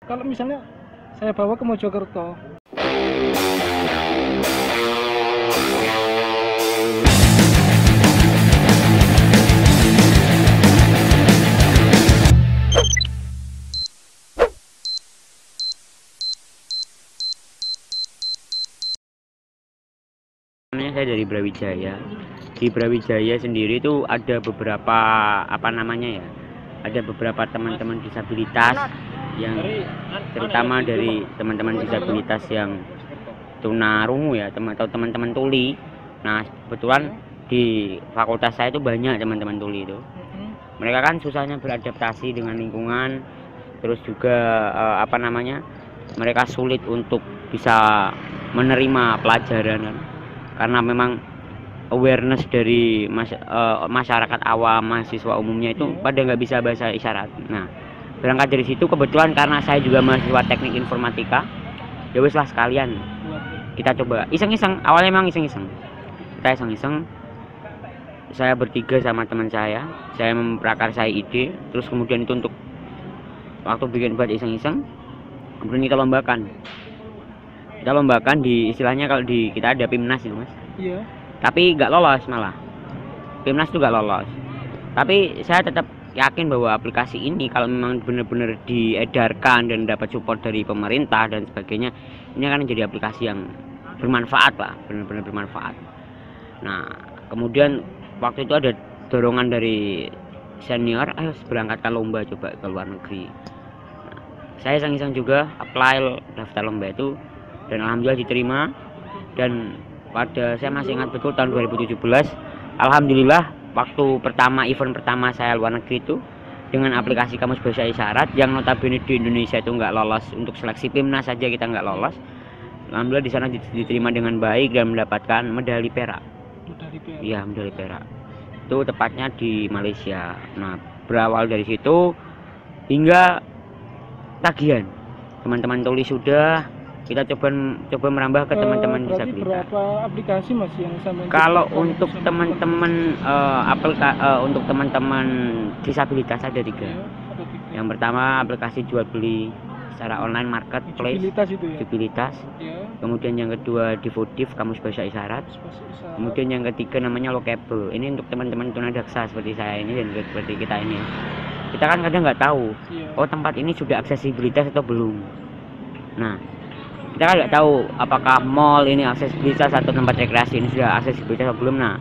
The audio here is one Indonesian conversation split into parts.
kalau misalnya saya bawa ke Mojokerto. Saya dari Brawijaya. Di Brawijaya sendiri itu ada beberapa ada beberapa teman-teman disabilitas yang terutama dari teman-teman disabilitas yang tunarungu ya, atau teman-teman tuli. Nah, kebetulan di fakultas saya itu banyak teman-teman tuli itu. Mereka kan susahnya beradaptasi dengan lingkungan, terus juga mereka sulit untuk bisa menerima pelajaran kan. Karena memang awareness dari masyarakat awam, mahasiswa umumnya itu pada nggak bisa bahasa isyarat. Nah, berangkat dari situ kebetulan karena saya juga mahasiswa teknik informatika, ya wis lah sekalian kita coba iseng-iseng. Awalnya memang iseng-iseng, kita iseng-iseng, saya bertiga sama teman saya memprakarsai ide, terus kemudian itu untuk waktu bikin buat iseng-iseng, kemudian kita lombakan di istilahnya kalau di kita ada PIMNAS itu mas. Iya. Tapi nggak lolos, malah PIMNAS itu nggak lolos. Tapi saya tetap yakin bahwa aplikasi ini kalau memang benar-benar diedarkan dan dapat support dari pemerintah dan sebagainya, ini akan menjadi aplikasi yang bermanfaat lah, benar-benar bermanfaat. Nah, kemudian waktu itu ada dorongan dari senior, ayo berangkatkan lomba coba ke luar negeri. Nah, saya iseng-iseng juga apply daftar lomba itu, dan alhamdulillah diterima. Dan saya masih ingat betul tahun 2017, alhamdulillah waktu event pertama saya luar negeri itu dengan aplikasi Kamus Bahasa Isyarat yang notabene di Indonesia itu nggak lolos, untuk seleksi PIMNAS saja kita nggak lolos. Alhamdulillah di sana diterima dengan baik dan mendapatkan medali perak. Iya, medali perak. Itu tepatnya di Malaysia. Nah, berawal dari situ hingga tagihan. Teman-teman tulis sudah, kita coba merambah ke teman-teman disabilitas. Berapa aplikasi mas yang sampai? Kalau untuk teman-teman untuk teman-teman disabilitas ada 3. Yang pertama aplikasi jual beli secara online marketplace, Jubilitas. Ya. Kemudian yang kedua Divodif, Kamus Bahasa Isyarat. Kemudian yang ketiga namanya Lokable. Ini untuk teman-teman tunadaksa seperti saya ini dan seperti kita ini. Kita kan kadang nggak tahu, oh tempat ini sudah aksesibilitas atau belum. Nah, kita kan nggak tahu apakah mall ini aksesibilitas atau tempat rekreasi ini sudah aksesibilitas atau belum. Nah,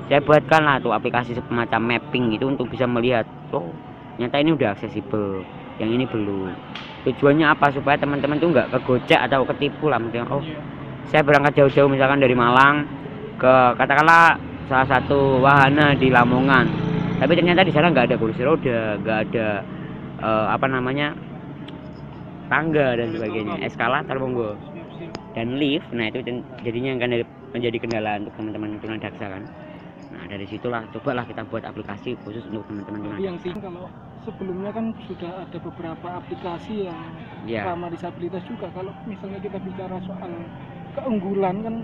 saya buatkanlah tuh aplikasi semacam mapping itu untuk bisa melihat, oh ternyata ini udah aksesibel, yang ini belum. Tujuannya apa? Supaya teman-teman tuh nggak kegocek atau ketipu lah. Oh, saya berangkat jauh-jauh misalkan dari Malang ke katakanlah salah satu wahana di Lamongan, tapi ternyata di sana nggak ada kursi roda, nggak ada tangga dan sebagainya, eskalator monggo dan lift. Nah, itu jadinya akan menjadi kendala untuk teman-teman tunadaksa kan. Nah, dari situlah cobalah kita buat aplikasi khusus untuk teman-teman tunadaksa. Kalau sebelumnya kan sudah ada beberapa aplikasi yang ramah disabilitas juga. Kalau misalnya kita bicara soal keunggulan kan,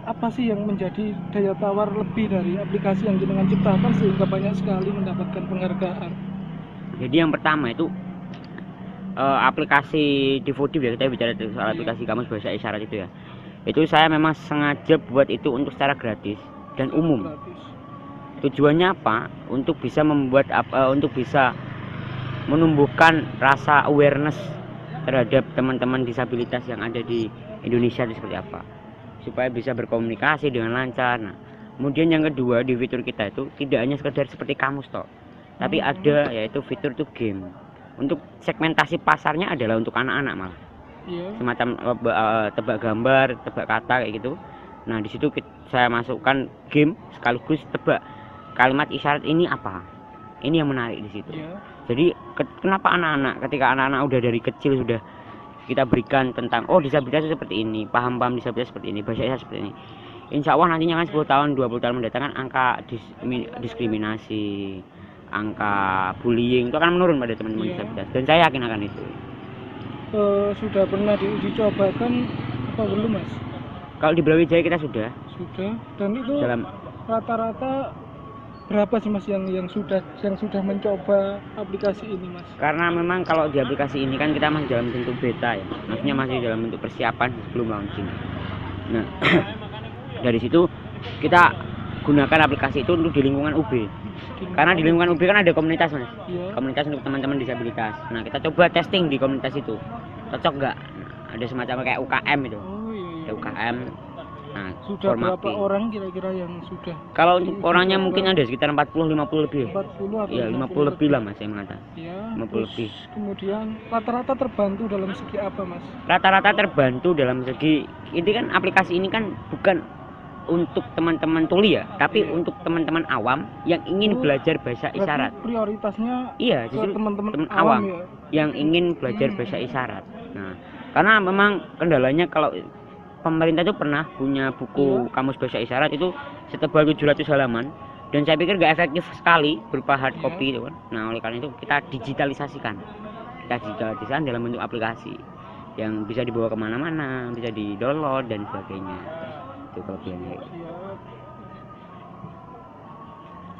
apa sih yang menjadi daya tawar lebih dari aplikasi yang jenengan ciptakan sehingga banyak sekali mendapatkan penghargaan? Jadi yang pertama itu aplikasi Divodif ya, kita bicara soal aplikasi Kamus Bahasa Isyarat itu ya. Itu saya memang sengaja buat itu untuk secara gratis dan umum. Tujuannya apa? Untuk bisa untuk bisa menumbuhkan rasa awareness terhadap teman-teman disabilitas yang ada di Indonesia itu seperti apa, supaya bisa berkomunikasi dengan lancar. Nah, kemudian yang kedua di fitur kita itu tidak hanya sekedar seperti kamus toh, tapi ada yaitu fitur itu game. Untuk segmentasi pasarnya adalah untuk anak-anak malah, semacam tebak gambar, tebak kata kayak gitu. Nah, di situ saya masukkan game sekaligus tebak kalimat isyarat ini apa. Ini yang menarik di situ. Jadi kenapa anak-anak, ketika anak-anak udah dari kecil sudah kita berikan tentang disabilitas seperti ini, paham disabilitas seperti ini, bahasa isyarat seperti ini, insya Allah nantinya kan 10 tahun 20 tahun mendatang kan angka diskriminasi, angka bullying itu akan menurun pada teman-teman disabilitas, dan saya yakin akan itu. Sudah pernah dicobakan apa belum mas? Kalau di Brawijaya kita sudah, dan itu dalam rata-rata berapa sih Mas yang sudah mencoba aplikasi ini Mas? Karena memang kalau di aplikasi ini kan kita masih dalam bentuk beta ya, maksudnya masih dalam bentuk persiapan sebelum launching. Nah dari situ kita gunakan aplikasi itu untuk di lingkungan UB, karena di lingkungan UB kan ada komunitas Mas, komunitas untuk teman-teman disabilitas. Nah kita coba testing di komunitas itu, cocok nggak? Nah, ada semacam kayak UKM itu, ada UKM. Nah, sudah berapa orang kira-kira yang sudah? Kalau untuk orangnya mungkin ada sekitar 40-50 lebih. 40 atau ya 50 lebih lah Mas, saya mengatakan. Ya, 50 lebih. Kemudian rata-rata terbantu dalam segi apa Mas? Rata-rata terbantu dalam segi ini kan aplikasi ini kan bukan untuk teman-teman tuli ya, tapi untuk teman-teman awam yang ingin belajar bahasa isyarat. Prioritasnya justru teman-teman awam ya? Yang ingin belajar bahasa isyarat. Nah, karena memang kendalanya kalau pemerintah itu pernah punya buku kamus bahasa isyarat itu setebal 700 halaman dan saya pikir nggak efektif sekali berupa hard copy itu kan. Nah oleh karena itu kita digitalisasikan dalam bentuk aplikasi yang bisa dibawa kemana-mana, bisa di download dan sebagainya. Itu kelebihannya.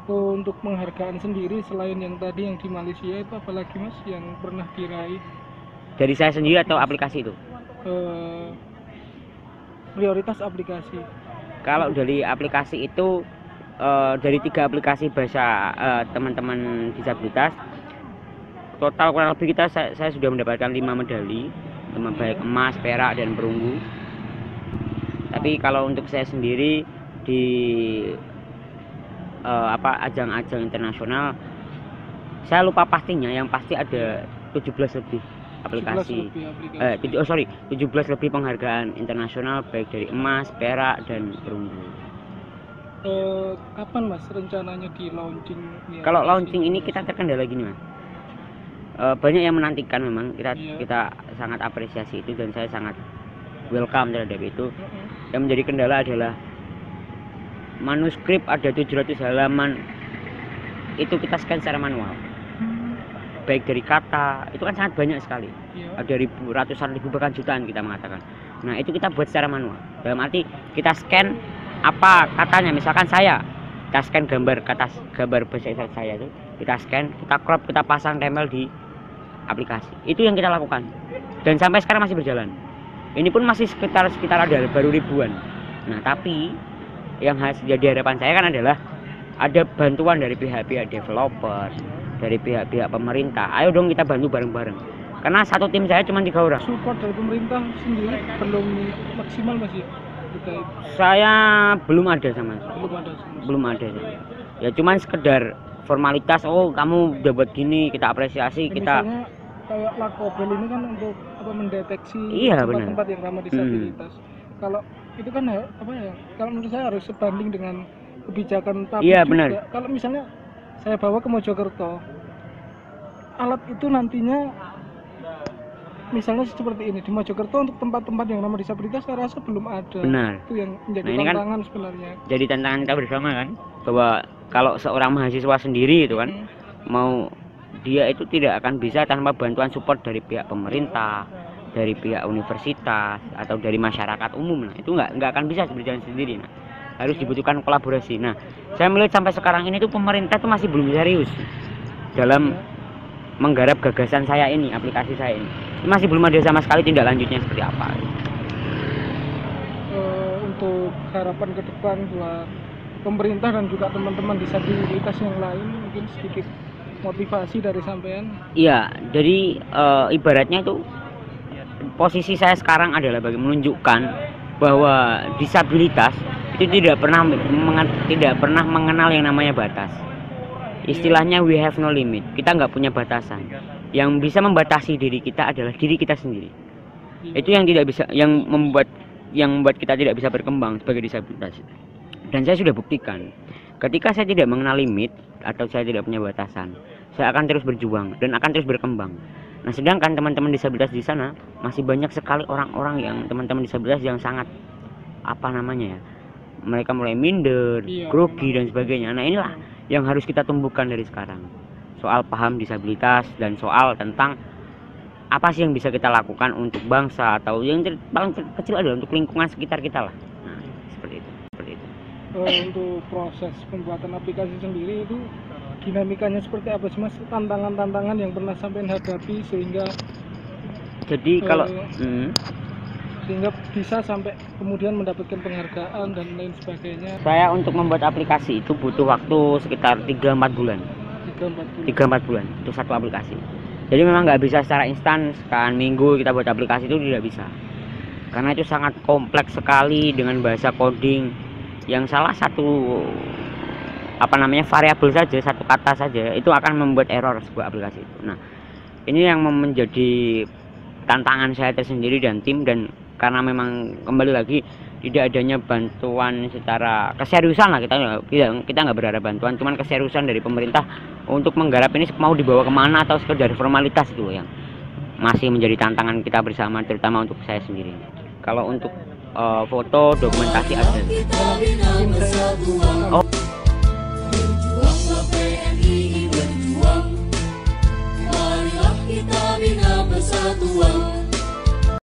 Untuk penghargaan sendiri selain yang tadi yang di Malaysia itu apalagi Mas yang pernah diraih? Dari saya sendiri atau aplikasi itu? Prioritas aplikasi. Kalau dari aplikasi itu dari 3 aplikasi bahasa teman-teman disabilitas total kurang lebih saya sudah mendapatkan 5 medali, baik emas, perak dan perunggu. Tapi kalau untuk saya sendiri di ajang-ajang internasional saya lupa pastinya, yang pasti ada 17 lebih aplikasi. 17 lebih penghargaan internasional baik dari emas, perak dan perunggu. Kapan Mas rencananya di launching? Kalau launching ini kita terkendala gini Mas. Banyak yang menantikan, memang kita sangat apresiasi itu dan saya sangat welcome terhadap itu. Yang menjadi kendala adalah manuskrip ada 700 halaman itu kita scan secara manual. Baik dari kata itu kan sangat banyak sekali, ada ratusan ribu bahkan jutaan kita mengatakan. Nah itu kita buat secara manual, dalam arti kita scan apa katanya, misalkan kita scan gambar bahasa isyarat saya itu, kita scan, kita crop, kita pasang tempel di aplikasi. Itu yang kita lakukan dan sampai sekarang masih berjalan. Ini pun masih sekitar ada baru ribuan. Nah tapi yang harus jadi harapan saya kan adalah ada bantuan dari pihak-pihak developer, dari pihak-pihak pemerintah. Ayo dong kita bantu bareng-bareng. Karena satu tim saya cuma 3 orang. Support dari pemerintah sendiri belum maksimal masih. Saya belum ada sama. Belum ada. Ya cuman sekedar formalitas. Oh kamu udah buat gini, kita apresiasi. Misalnya kayak Lakobel ini kan untuk mendeteksi tempat-tempat yang ramah disabilitas. Kalau itu kan kalau menurut saya harus sebanding dengan kebijakan publik. Iya benar. Kalau misalnya saya bawa ke Mojokerto, alat itu nantinya misalnya seperti ini di Mojokerto untuk tempat-tempat yang ramah disabilitas saya rasa belum ada. Benar. Itu yang menjadi tantangan sebenarnya. Jadi tantangan kita bersama kan, bahwa kalau seorang mahasiswa sendiri itu kan mau dia itu tidak akan bisa tanpa bantuan support dari pihak pemerintah, dari pihak universitas atau dari masyarakat umum. Nah itu nggak akan bisa berjalan sendiri. Nah harus dibutuhkan kolaborasi. Nah saya melihat sampai sekarang ini tuh pemerintah tuh masih belum serius dalam menggarap gagasan saya ini, aplikasi saya ini. Masih belum ada sama sekali tindak lanjutnya seperti apa. Untuk harapan ke depan buat pemerintah dan juga teman-teman disabilitas yang lain, mungkin sedikit motivasi dari sampean. Iya, jadi ibaratnya itu posisi saya sekarang adalah bagi menunjukkan bahwa disabilitas itu tidak pernah mengenal yang namanya batas. Istilahnya we have no limit. Kita nggak punya batasan. Yang bisa membatasi diri kita adalah diri kita sendiri. Itu yang membuat kita tidak bisa berkembang sebagai disabilitas. Dan saya sudah buktikan, ketika saya tidak mengenal limit atau saya tidak punya batasan, saya akan terus berjuang dan akan terus berkembang. Nah, sedangkan teman-teman disabilitas di sana masih banyak sekali orang-orang yang teman-teman disabilitas yang sangat mereka mulai minder, grogi dan sebagainya. Nah, inilah yang harus kita tumbuhkan dari sekarang. Soal paham disabilitas dan soal tentang apa sih yang bisa kita lakukan untuk bangsa atau yang paling kecil adalah untuk lingkungan sekitar kita lah. Nah, seperti itu. untuk proses pembuatan aplikasi sendiri itu dinamikanya seperti apa sih Mas? Tantangan-tantangan yang pernah sampai hadapi sehingga jadi kalau sehingga bisa sampai kemudian mendapatkan penghargaan dan lain sebagainya. Saya untuk membuat aplikasi itu butuh waktu sekitar 3-4 bulan. 3-4 bulan untuk satu aplikasi. Jadi memang nggak bisa secara instan sekian minggu kita buat aplikasi, itu tidak bisa. Karena itu sangat kompleks sekali dengan bahasa coding yang salah satu variabel saja, satu kata saja itu akan membuat error sebuah aplikasi itu. Nah, ini yang menjadi tantangan saya tersendiri dan tim, dan karena memang kembali lagi tidak adanya bantuan secara keseriusan lah, kita nggak berharap bantuan, cuman keseriusan dari pemerintah untuk menggarap ini mau dibawa kemana atau sekedar formalitas itu yang masih menjadi tantangan kita bersama, terutama untuk saya sendiri. Kalau untuk foto dokumentasi ada. Oh. Berjuanglah PNI berjuang, marilah kita bina persatuan.